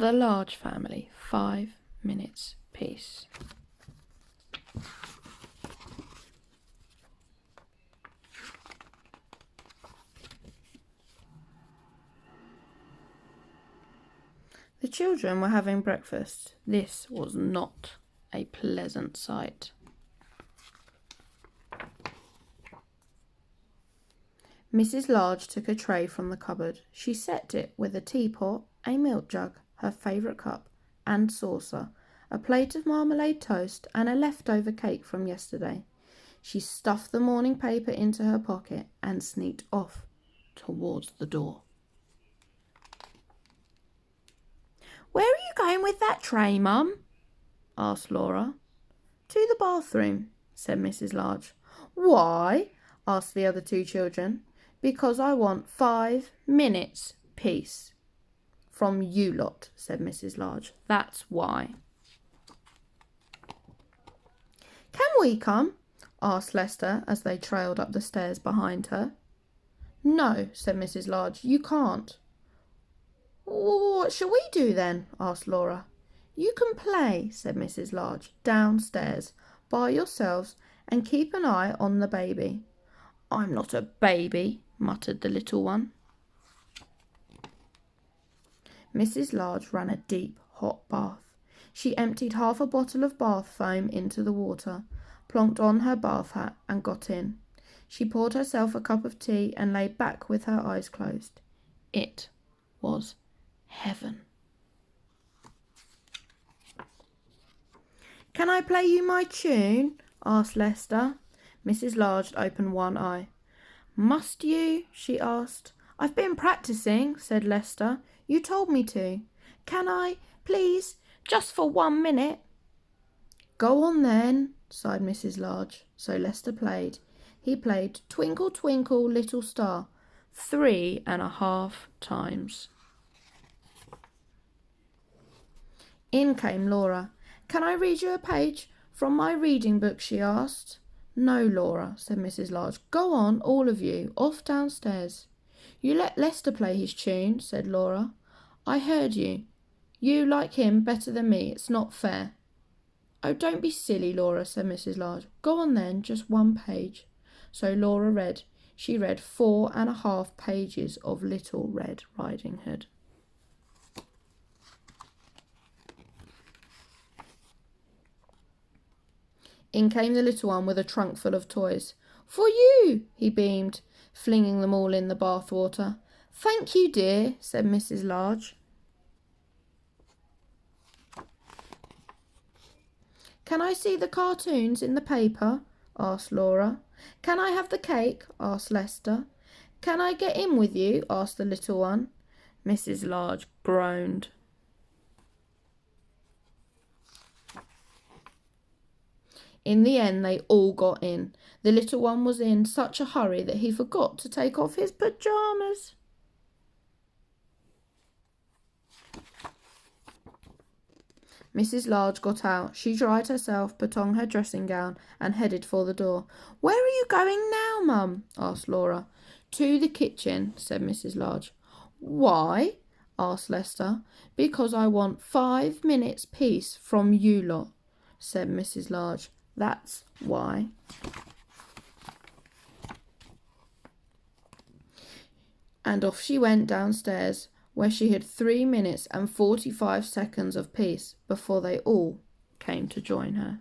The Large Family, 5 minutes peace. The children were having breakfast. This was not a pleasant sight. Mrs. Large took a tray from the cupboard. She set it with a teapot, a milk jug, her favourite cup and saucer, a plate of marmalade toast and a leftover cake from yesterday. She stuffed the morning paper into her pocket and sneaked off towards the door. "Where are you going with that tray, Mum?" asked Laura. "To the bathroom," said Mrs. Large. "Why?" asked the other two children. "Because I want 5 minutes peace." "From you lot," said Mrs. Large. "That's why." "Can we come?" asked Lester as they trailed up the stairs behind her. "No," said Mrs. Large, "you can't." "What shall we do then?" asked Laura. "You can play," said Mrs. Large, "downstairs by yourselves and keep an eye on the baby." "I'm not a baby," muttered the little one. Mrs. Large ran a deep, hot bath. She emptied half a bottle of bath foam into the water, plonked on her bath hat and got in. She poured herself a cup of tea and lay back with her eyes closed. It was heaven. "Can I play you my tune?" asked Lester. Mrs. Large opened one eye. "Must you?" she asked. "I've been practising," said Lester. "You told me to." "Can I, please, just for 1 minute?" "Go on then," sighed Mrs. Large. So Lester played. He played "Twinkle, Twinkle, Little Star" 3.5 times. In came Laura. "Can I read you a page from my reading book?" she asked. "No, Laura," said Mrs. Large. "Go on, all of you, off downstairs." "You let Lester play his tune," said Laura. "I heard you. You like him better than me. It's not fair." "Oh, don't be silly, Laura," said Mrs. Large. "Go on then, just 1 page." So Laura read. She read 4.5 pages of Little Red Riding Hood. In came the little one with a trunk full of toys. "For you," he beamed, flinging them all in the bath water. "Thank you, dear," said Mrs. Large. "Can I see the cartoons in the paper?" asked Laura. "Can I have the cake?" asked Lester. "Can I get in with you?" asked the little one. Mrs. Large groaned. In the end, they all got in. The little one was in such a hurry that he forgot to take off his pyjamas. Mrs. Large got out. She dried herself, put on her dressing gown, and headed for the door. "Where are you going now, Mum?" asked Laura. "To the kitchen," said Mrs. Large. "Why?" asked Lester. "Because I want 5 minutes peace from you lot," said Mrs. Large. "That's why." And off she went downstairs, where she had 3 minutes and 45 seconds of peace before they all came to join her.